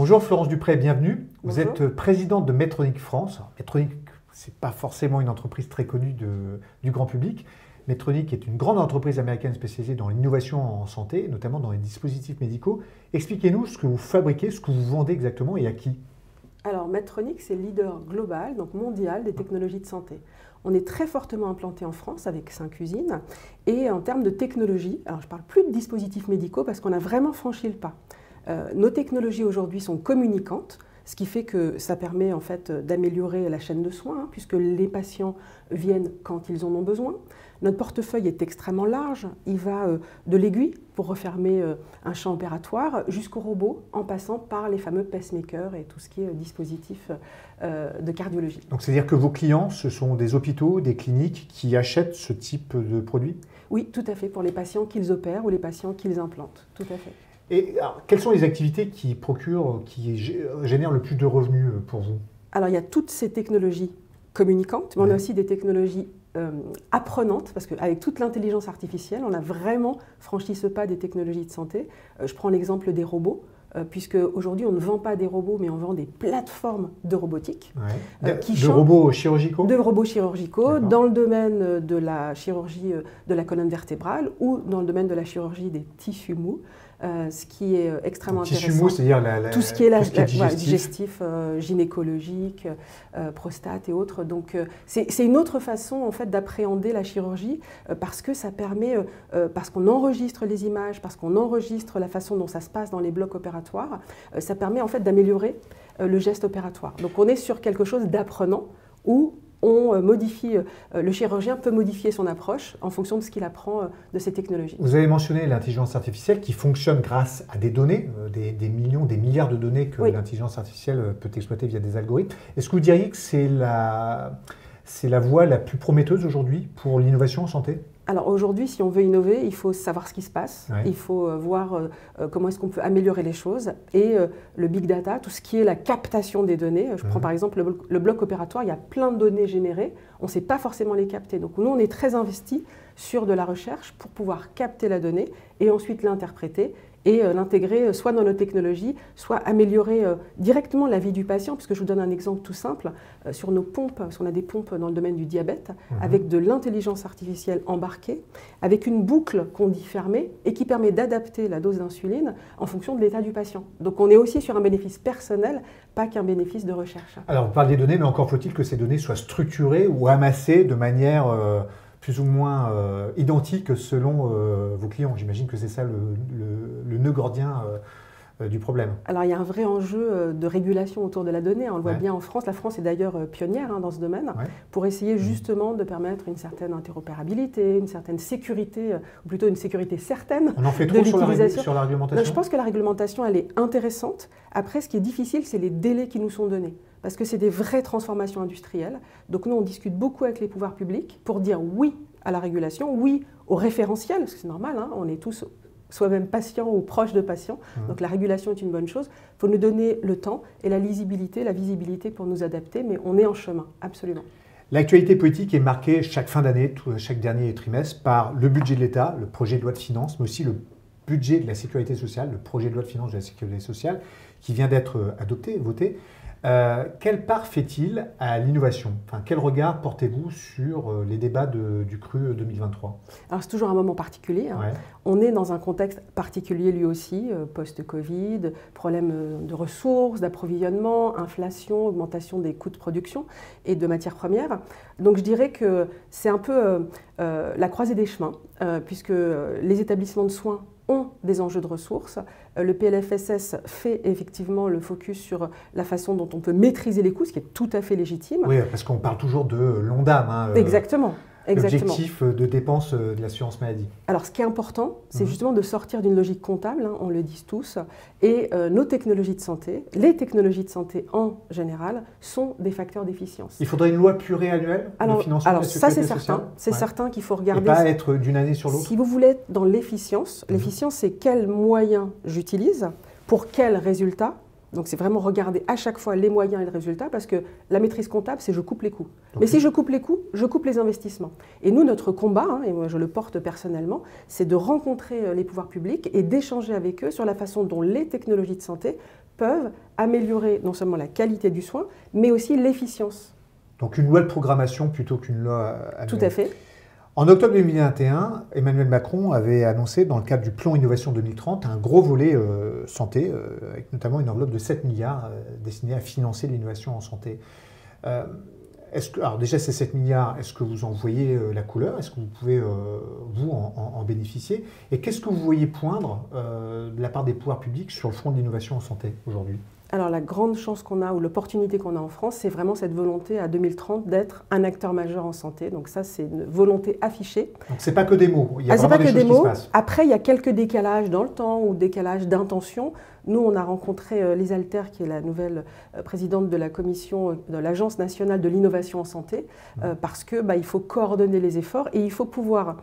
Bonjour Florence Dupré, bienvenue. Vous Bonjour. êtes présidente de Medtronic France. Alors, Medtronic, ce n'est pas forcément une entreprise très connue du grand public. Medtronic est une grande entreprise américaine spécialisée dans l'innovation en santé, notamment dans les dispositifs médicaux. Expliquez-nous ce que vous fabriquez, ce que vous vendez exactement et à qui. Alors, Medtronic, c'est le leader global, donc mondial, des technologies de santé. On est très fortement implanté en France avec 5 usines. Et en termes de technologie, alors je ne parle plus de dispositifs médicaux parce qu'on a vraiment franchi le pas. Nos technologies aujourd'hui sont communicantes, ce qui fait que ça permet en fait d'améliorer la chaîne de soins, puisque les patients viennent quand ils en ont besoin. Notre portefeuille est extrêmement large, il va de l'aiguille pour refermer un champ opératoire jusqu'au robot, en passant par les fameux pacemakers et tout ce qui est dispositif de cardiologie. Donc c'est-à-dire que vos clients, ce sont des hôpitaux, des cliniques qui achètent ce type de produits? Oui, tout à fait, pour les patients qu'ils opèrent ou les patients qu'ils implantent, tout à fait. Et alors, quelles sont les activités qui génèrent le plus de revenus pour vous? Alors il y a toutes ces technologies communicantes, mais on a aussi des technologies apprenantes, parce qu'avec toute l'intelligence artificielle, on a vraiment franchi ce pas des technologies de santé. Je prends l'exemple des robots, puisque aujourd'hui on ne vend pas des robots, mais on vend des plateformes de robotique. De robots chirurgicaux? De robots chirurgicaux, dans le domaine de la chirurgie de la colonne vertébrale ou dans le domaine de la chirurgie des tissus mous. Ce qui est extrêmement intéressant. Tissu mou, c'est-à-dire tout ce qui est digestif, gynécologique, prostate et autres. Donc c'est une autre façon en fait d'appréhender la chirurgie parce que ça permet, parce qu'on enregistre les images, parce qu'on enregistre la façon dont ça se passe dans les blocs opératoires, ça permet en fait d'améliorer le geste opératoire. Donc on est sur quelque chose d'apprenant où on modifie, le chirurgien peut modifier son approche en fonction de ce qu'il apprend de ces technologies. Vous avez mentionné l'intelligence artificielle qui fonctionne grâce à des données, des millions, des milliards de données que l'intelligence artificielle peut exploiter via des algorithmes. Est-ce que vous diriez que c'est la voie la plus prometteuse aujourd'hui pour l'innovation en santé? Alors aujourd'hui, si on veut innover, il faut savoir ce qui se passe, il faut voir comment est-ce qu'on peut améliorer les choses. Et le big data, tout ce qui est la captation des données, je prends par exemple le bloc opératoire, il y a plein de données générées, on ne sait pas forcément les capter. Donc nous, on est très investis sur de la recherche pour pouvoir capter la donnée et ensuite l'interpréter et l'intégrer soit dans nos technologies, soit améliorer directement la vie du patient, puisque je vous donne un exemple tout simple, sur nos pompes, parce qu'on a des pompes dans le domaine du diabète, avec de l'intelligence artificielle embarquée, avec une boucle qu'on dit fermée, et qui permet d'adapter la dose d'insuline en fonction de l'état du patient. Donc on est aussi sur un bénéfice personnel, pas qu'un bénéfice de recherche. Alors vous parlez des données, mais encore faut-il que ces données soient structurées ou amassées de manière plus ou moins identique selon vos clients. J'imagine que c'est ça le nœud gordien du problème. Alors il y a un vrai enjeu de régulation autour de la donnée. On le voit bien en France. La France est d'ailleurs pionnière dans ce domaine pour essayer justement de permettre une certaine interopérabilité, une certaine sécurité, ou plutôt une sécurité certaine. On en fait trop sur la réglementation? Je pense que la réglementation, elle est intéressante. Après, ce qui est difficile, c'est les délais qui nous sont donnés. Parce que c'est des vraies transformations industrielles. Donc nous, on discute beaucoup avec les pouvoirs publics pour dire oui à la régulation, oui au référentiel, parce que c'est normal, on est tous soi-même patients ou proches de patients. Donc la régulation est une bonne chose. Il faut nous donner le temps et la lisibilité, la visibilité pour nous adapter, mais on est en chemin, absolument. L'actualité politique est marquée chaque fin d'année, chaque dernier trimestre, par le budget de l'État, le projet de loi de finances, mais aussi le budget de la sécurité sociale, le projet de loi de finances de la sécurité sociale, qui vient d'être adopté, voté. Quelle part fait-il à l'innovation? Quel regard portez-vous sur les débats du CRU 2023? Alors c'est toujours un moment particulier. On est dans un contexte particulier lui aussi, post-Covid, problème de ressources, d'approvisionnement, inflation, augmentation des coûts de production et de matières premières. Donc je dirais que c'est un peu la croisée des chemins, puisque les établissements de soins ont des enjeux de ressources. Le PLFSS fait effectivement le focus sur la façon dont on peut maîtriser les coûts, ce qui est tout à fait légitime. Oui, parce qu'on parle toujours de l'ONDAM. Exactement. L'objectif de dépenses de l'assurance maladie. Alors ce qui est important, c'est justement de sortir d'une logique comptable, on le dit tous, et nos technologies de santé, les technologies de santé en général, sont des facteurs d'efficience. Il faudrait une loi pluriannuelle de financement de la sécurité sociale? Ça c'est certain qu'il faut regarder. Et pas être d'une année sur l'autre? Si vous voulez être dans l'efficience, l'efficience c'est quels moyens j'utilise, pour quels résultats. Donc c'est vraiment regarder à chaque fois les moyens et les résultats, parce que la maîtrise comptable, c'est je coupe les coûts. Mais si je coupe les coûts, je coupe les investissements. Et nous, notre combat, et moi je le porte personnellement, c'est de rencontrer les pouvoirs publics et d'échanger avec eux sur la façon dont les technologies de santé peuvent améliorer non seulement la qualité du soin, mais aussi l'efficience. Donc une loi de programmation plutôt qu'une loi annuelle. Tout à fait. En octobre 2021, Emmanuel Macron avait annoncé, dans le cadre du plan Innovation 2030, un gros volet santé, avec notamment une enveloppe de 7 milliards destinée à financer l'innovation en santé. Alors déjà, ces 7 milliards, est-ce que vous en voyez la couleur? Est-ce que vous pouvez, vous, en bénéficier? Et qu'est-ce que vous voyez poindre de la part des pouvoirs publics sur le front de l'innovation en santé aujourd'hui? Alors la grande chance qu'on a, ou l'opportunité qu'on a en France, c'est vraiment cette volonté à 2030 d'être un acteur majeur en santé. Donc ça, c'est une volonté affichée. Donc c'est pas que des mots, il y a vraiment des choses qui se passent. Après, il y a quelques décalages dans le temps ou décalages d'intention. Nous, on a rencontré Lise Alter, qui est la nouvelle présidente de la commission de l'Agence nationale de l'innovation en santé, parce que il faut coordonner les efforts et il faut pouvoir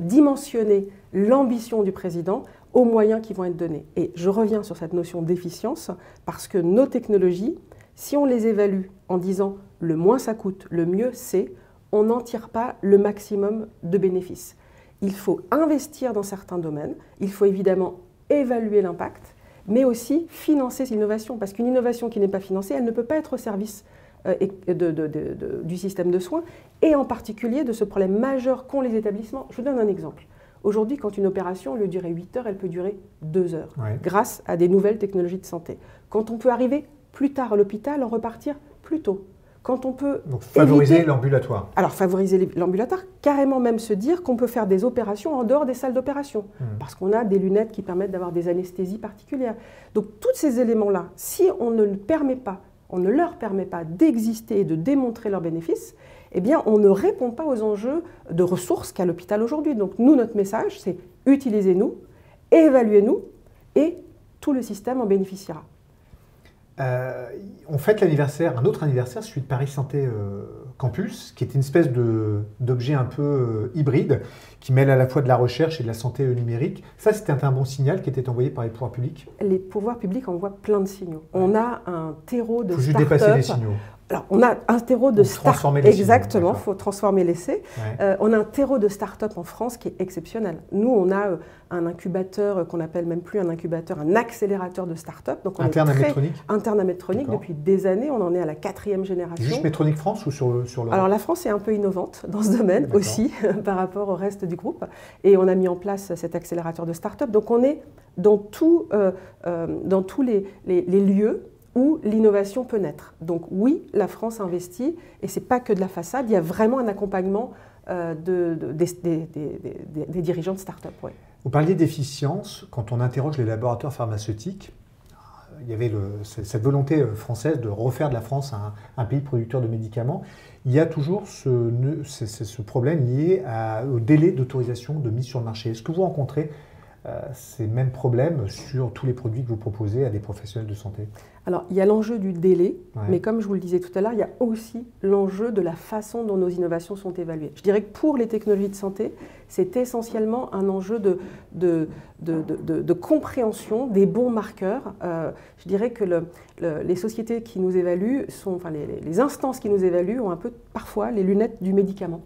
dimensionner l'ambition du président aux moyens qui vont être donnés. Et je reviens sur cette notion d'efficience, parce que nos technologies, si on les évalue en disant le moins ça coûte, le mieux c'est, on n'en tire pas le maximum de bénéfices. Il faut investir dans certains domaines, il faut évidemment évaluer l'impact, mais aussi financer ces innovations, parce qu'une innovation qui n'est pas financée, elle ne peut pas être au service du système de soins, et en particulier de ce problème majeur qu'ont les établissements. Je vous donne un exemple. Aujourd'hui, quand une opération, au lieu de durer 8 heures, elle peut durer 2 heures, grâce à des nouvelles technologies de santé. Quand on peut arriver plus tard à l'hôpital, en repartir plus tôt. Quand on peut donc favoriser l'ambulatoire. Alors favoriser l'ambulatoire, carrément même se dire qu'on peut faire des opérations en dehors des salles d'opération, parce qu'on a des lunettes qui permettent d'avoir des anesthésies particulières. Donc tous ces éléments-là, si on ne leur permet pas d'exister et de démontrer leurs bénéfices, eh bien, on ne répond pas aux enjeux de ressources qu'a l'hôpital aujourd'hui. Donc nous, notre message, c'est utilisez-nous, évaluez-nous, et tout le système en bénéficiera. On fête un autre anniversaire, celui de Paris Santé Campus, qui est une espèce d'objet un peu hybride, qui mêle à la fois de la recherche et de la santé numérique. Ça, c'était un bon signal qui était envoyé par les pouvoirs publics? Les pouvoirs publics envoient plein de signaux. On a un terreau de start-up. Il faut juste dépasser les signaux. Alors, on a un terreau de start-up. Exactement, il faut transformer l'essai. On a un terreau de start-up en France qui est exceptionnel. Nous, on a un incubateur qu'on appelle même plus un incubateur, un accélérateur de start-up. Donc, interne à Medtronic. Interne à Medtronic depuis des années. On en est à la 4e génération. Juste Medtronic France ou sur l'Europe? Alors, la France est un peu innovante dans ce domaine aussi par rapport au reste du groupe. Et on a mis en place cet accélérateur de start-up. Donc, on est dans tous les lieux où l'innovation peut naître. Donc oui, la France investit, et ce n'est pas que de la façade, il y a vraiment un accompagnement des dirigeants de start-up. Ouais. Vous parliez d'efficience, quand on interroge les laboratoires pharmaceutiques, il y avait cette volonté française de refaire de la France un pays producteur de médicaments. Il y a toujours ce problème lié au délai d'autorisation de mise sur le marché. Est-ce que vous rencontrez ces mêmes problèmes sur tous les produits que vous proposez à des professionnels de santé? Alors, il y a l'enjeu du délai, mais comme je vous le disais tout à l'heure, il y a aussi l'enjeu de la façon dont nos innovations sont évaluées. Je dirais que pour les technologies de santé, c'est essentiellement un enjeu de compréhension des bons marqueurs. Je dirais que les sociétés qui nous évaluent, les instances qui nous évaluent ont un peu parfois les lunettes du médicament.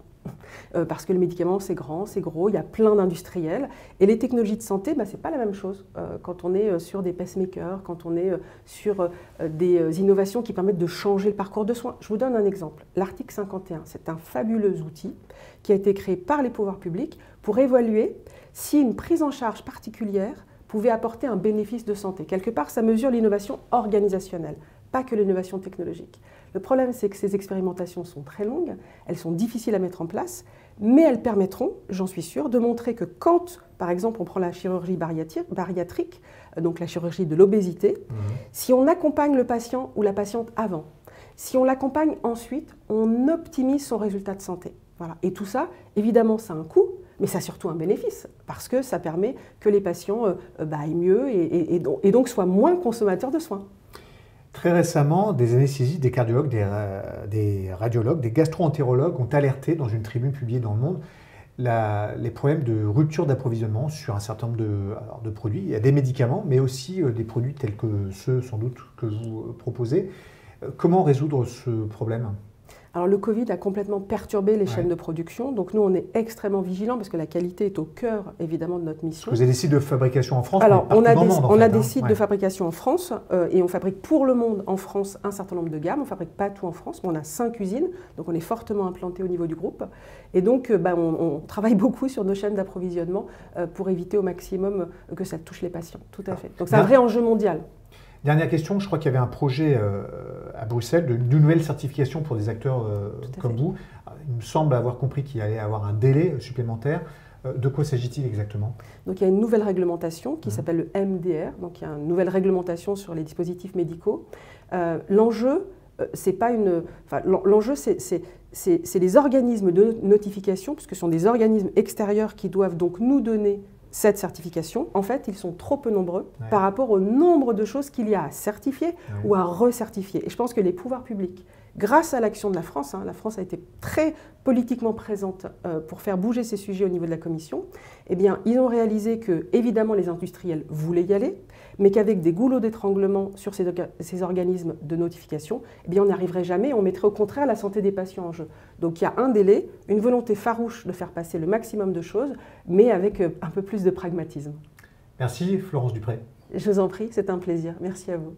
Parce que le médicament, c'est grand, c'est gros, il y a plein d'industriels. Et les technologies de santé, ce n'est pas la même chose. Quand on est sur des pacemakers, quand on est sur des innovations qui permettent de changer le parcours de soins. Je vous donne un exemple. L'article 51, c'est un fabuleux outil qui a été créé par les pouvoirs publics pour évaluer si une prise en charge particulière pouvait apporter un bénéfice de santé. Quelque part, ça mesure l'innovation organisationnelle, pas que l'innovation technologique. Le problème, c'est que ces expérimentations sont très longues, elles sont difficiles à mettre en place, mais elles permettront, j'en suis sûre, de montrer que quand, par exemple, on prend la chirurgie bariatrique, donc la chirurgie de l'obésité, si on accompagne le patient ou la patiente avant, si on l'accompagne ensuite, on optimise son résultat de santé. Voilà. Et tout ça, évidemment, ça a un coût, mais ça a surtout un bénéfice, parce que ça permet que les patients aillent mieux et donc soient moins consommateurs de soins. Très récemment, des anesthésistes, des cardiologues, des radiologues, des gastro-entérologues ont alerté dans une tribune publiée dans Le Monde les problèmes de rupture d'approvisionnement sur un certain nombre de produits. Il y a des médicaments, mais aussi des produits tels que ceux, sans doute, que vous proposez. Comment résoudre ce problème ? Alors le Covid a complètement perturbé les chaînes de production, donc nous on est extrêmement vigilants parce que la qualité est au cœur évidemment de notre mission. Vous avez des sites de fabrication en France? Alors on a des sites de fabrication en France et on fabrique pour le monde en France un certain nombre de gammes, on ne fabrique pas tout en France, mais on a 5 usines, donc on est fortement implanté au niveau du groupe et donc on travaille beaucoup sur nos chaînes d'approvisionnement pour éviter au maximum que ça touche les patients, tout à fait. Donc c'est un vrai enjeu mondial. Dernière question, je crois qu'il y avait un projet à Bruxelles de nouvelle certification pour des acteurs comme vous. Il me semble avoir compris qu'il allait y avoir un délai supplémentaire. De quoi s'agit-il exactement? Donc il y a une nouvelle réglementation qui s'appelle le MDR, donc il y a une nouvelle réglementation sur les dispositifs médicaux. L'enjeu, c'est les organismes de notification, puisque ce sont des organismes extérieurs qui doivent donc nous donner cette certification. En fait, ils sont trop peu nombreux par rapport au nombre de choses qu'il y a à certifier ou à recertifier. Et je pense que les pouvoirs publics, grâce à l'action de la France a été très politiquement présente pour faire bouger ces sujets au niveau de la Commission, eh bien, ils ont réalisé que, évidemment, les industriels voulaient y aller, mais qu'avec des goulots d'étranglement sur ces organismes de notification, eh bien, on n'y arriverait jamais, on mettrait au contraire la santé des patients en jeu. Donc il y a un délai, une volonté farouche de faire passer le maximum de choses, mais avec un peu plus de pragmatisme. Merci Florence Dupré. Je vous en prie, c'est un plaisir. Merci à vous.